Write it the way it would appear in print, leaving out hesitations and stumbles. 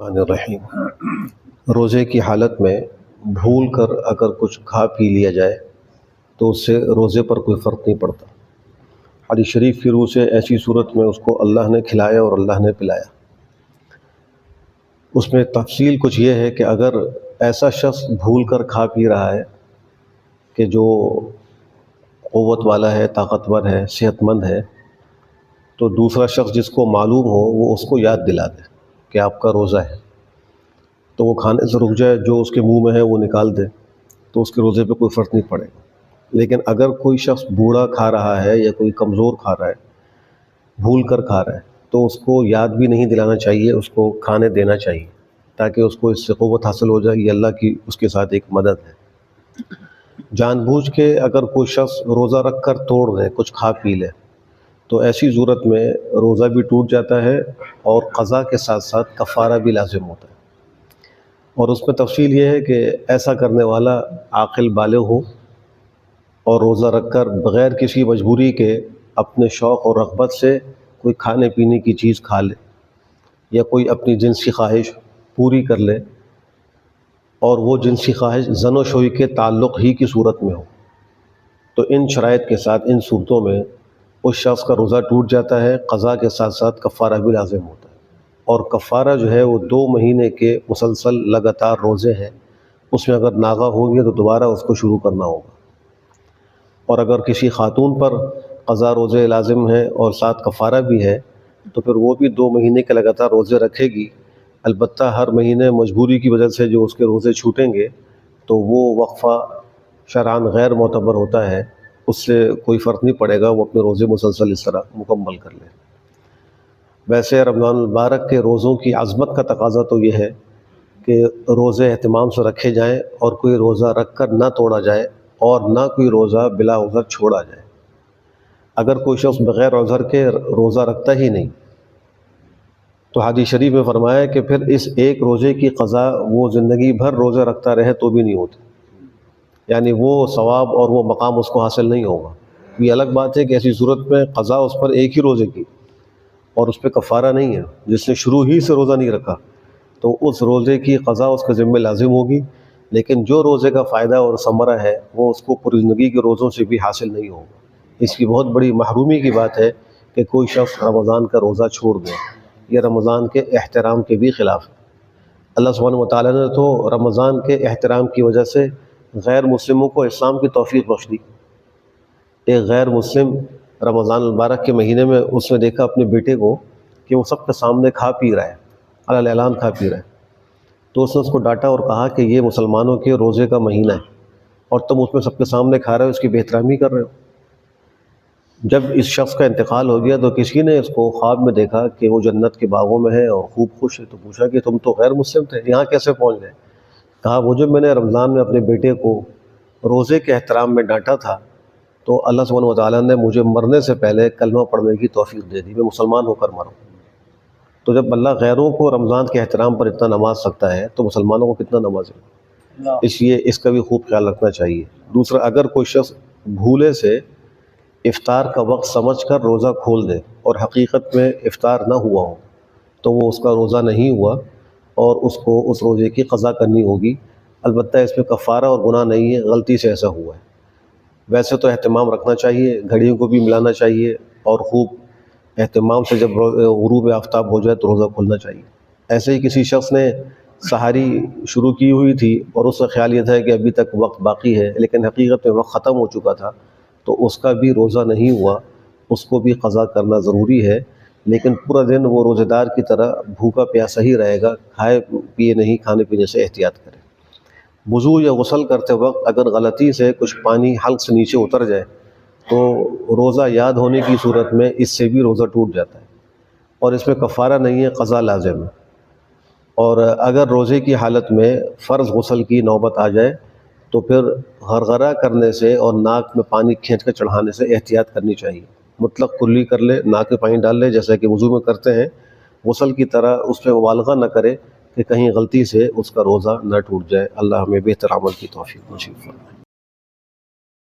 الرحمن الرحیم۔ روزے کی حالت میں بھول کر اگر کچھ کھا پی لیا جائے تو اس سے روزے پر کوئی فرق نہیں پڑتا۔ حدیث شریف کی روح سے ایسی صورت میں اس کو اللہ نے کھلایا اور اللہ نے پلایا۔ اس میں تفصیل کچھ یہ ہے کہ اگر ایسا شخص بھول کر کھا پی رہا ہے کہ جو قوت والا ہے، طاقتور ہے، صحت مند ہے، تو دوسرا شخص جس کو معلوم ہو وہ اس کو یاد دلا دے کہ آپ کا روزہ ہے، تو وہ کھانے سے رک جائے، جو اس کے منہ میں ہے وہ نکال دے، تو اس کے روزے پہ کوئی فرق نہیں پڑے گا۔ لیکن اگر کوئی شخص بوڑھا کھا رہا ہے یا کوئی کمزور کھا رہا ہے، بھول کر کھا رہا ہے، تو اس کو یاد بھی نہیں دلانا چاہیے، اس کو کھانے دینا چاہیے تاکہ اس کو اس سے قوت حاصل ہو جائے۔ یہ اللہ کی اس کے ساتھ ایک مدد ہے۔ جان بوجھ کے اگر کوئی شخص روزہ رکھ کر توڑ دے، کچھ کھا پی لے، تو ایسی صورت میں روزہ بھی ٹوٹ جاتا ہے اور قضا کے ساتھ ساتھ کفارہ بھی لازم ہوتا ہے۔ اور اس میں تفصیل یہ ہے کہ ایسا کرنے والا عاقل بالغ ہو اور روزہ رکھ کر بغیر کسی مجبوری کے اپنے شوق اور رغبت سے کوئی کھانے پینے کی چیز کھا لے یا کوئی اپنی جنسی خواہش پوری کر لے، اور وہ جنسی خواہش زن و شوی کے تعلق ہی کی صورت میں ہو، تو ان شرائط کے ساتھ، ان صورتوں میں اس شخص کا روزہ ٹوٹ جاتا ہے، قضا کے ساتھ ساتھ کفارہ بھی لازم ہوتا ہے۔ اور کفارہ جو ہے وہ 2 مہینے کے مسلسل لگاتار روزے ہیں، اس میں اگر ناغہ ہو گیا تو دوبارہ اس کو شروع کرنا ہوگا۔ اور اگر کسی خاتون پر قضا روزے لازم ہیں اور ساتھ کفارہ بھی ہے، تو پھر وہ بھی 2 مہینے کے لگاتار روزے رکھے گی۔ البتہ ہر مہینے مجبوری کی وجہ سے جو اس کے روزے چھوٹیں گے تو وہ وقفہ شرعاً غیر معتبر ہوتا ہے، اس سے کوئی فرق نہیں پڑے گا، وہ اپنے روزے مسلسل اس طرح مکمل کر لے۔ ویسے رمضان المبارک کے روزوں کی عظمت کا تقاضا تو یہ ہے کہ روزے اہتمام سے رکھے جائیں اور کوئی روزہ رکھ کر نہ توڑا جائے اور نہ کوئی روزہ بلا عذر چھوڑا جائے۔ اگر کوئی شخص بغیر عذر کے روزہ رکھتا ہی نہیں، تو حدیث شریف میں فرمایا کہ پھر اس ایک روزے کی قضا وہ زندگی بھر روزے رکھتا رہے تو بھی نہیں ہوتی، یعنی وہ ثواب اور وہ مقام اس کو حاصل نہیں ہوگا۔ یہ الگ بات ہے کہ ایسی صورت میں قضا اس پر ایک ہی روزے کی اور اس پہ کفارہ نہیں ہے، جس نے شروع ہی سے روزہ نہیں رکھا تو اس روزے کی قضا اس کے ذمہ لازم ہوگی، لیکن جو روزے کا فائدہ اور ثمرہ ہے وہ اس کو پوری زندگی کے روزوں سے بھی حاصل نہیں ہوگا۔ اس کی بہت بڑی محرومی کی بات ہے کہ کوئی شخص رمضان کا روزہ چھوڑ دے، یہ رمضان کے احترام کے بھی خلاف ہے۔ اللہ سبحانہ و تعالیٰ نے تو رمضان کے احترام کی وجہ سے غیر مسلموں کو اسلام کی توفیق بخش دی۔ ایک غیر مسلم رمضان المبارک کے مہینے میں اس نے دیکھا اپنے بیٹے کو کہ وہ سب کے سامنے کھا پی رہا ہے، علی اعلان کھا پی رہا ہے، تو اس نے اس کو ڈانٹا اور کہا کہ یہ مسلمانوں کے روزے کا مہینہ ہے اور تم اس میں سب کے سامنے کھا رہے ہو، اس کی بے احترامی کر رہے ہو۔ جب اس شخص کا انتقال ہو گیا تو کسی نے اس کو خواب میں دیکھا کہ وہ جنت کے باغوں میں ہے اور خوب خوش ہے، تو پوچھا کہ تم تو غیر مسلم تھے، یہاں کیسے پہنچ گئے؟ کہا وہ جب میں نے رمضان میں اپنے بیٹے کو روزے کے احترام میں ڈانٹا تھا تو اللہ سبحانہ و تعالیٰ نے مجھے مرنے سے پہلے کلمہ پڑھنے کی توفیق دے دی، میں مسلمان ہو کر مروں۔ تو جب اللہ غیروں کو رمضان کے احترام پر اتنا نواز سکتا ہے تو مسلمانوں کو کتنا نوازے گا؟ اس لیے اس کا بھی خوب خیال رکھنا چاہیے۔ دوسرا، اگر کوئی شخص بھولے سے افطار کا وقت سمجھ کر روزہ کھول دے اور حقیقت میں افطار نہ ہوا ہو تو وہ اس کا روزہ نہیں ہوا اور اس کو اس روزے کی قضا کرنی ہوگی۔ البتہ اس میں کفارہ اور گناہ نہیں ہے، غلطی سے ایسا ہوا ہے۔ ویسے تو اہتمام رکھنا چاہیے، گھڑیوں کو بھی ملانا چاہیے اور خوب اہتمام سے جب غروب آفتاب ہو جائے تو روزہ کھولنا چاہیے۔ ایسے ہی کسی شخص نے سحری شروع کی ہوئی تھی اور اس کا خیال یہ تھا کہ ابھی تک وقت باقی ہے، لیکن حقیقت میں وقت ختم ہو چکا تھا، تو اس کا بھی روزہ نہیں ہوا، اس کو بھی قضا کرنا ضروری ہے، لیکن پورا دن وہ روزہ دار کی طرح بھوکا پیاسا ہی رہے گا، کھائے پیے نہیں، کھانے پینے سے احتیاط کرے۔ وضو یا غسل کرتے وقت اگر غلطی سے کچھ پانی حلق سے نیچے اتر جائے تو روزہ یاد ہونے کی صورت میں اس سے بھی روزہ ٹوٹ جاتا ہے، اور اس میں کفارہ نہیں ہے، قضا لازم ہے۔ اور اگر روزے کی حالت میں فرض غسل کی نوبت آ جائے تو پھر غرغرہ کرنے سے اور ناک میں پانی کھینچ کر چڑھانے سے احتیاط کرنی چاہیے۔ مطلق کلی کر لے، ناک میں پانی ڈال لے جیسا کہ وضو میں کرتے ہیں، غسل کی طرح اس پہ مبالغہ نہ کرے کہ کہیں غلطی سے اس کا روزہ نہ ٹوٹ جائے۔ اللہ ہمیں بہتر عمل کی توفیق نصیب فرمائے۔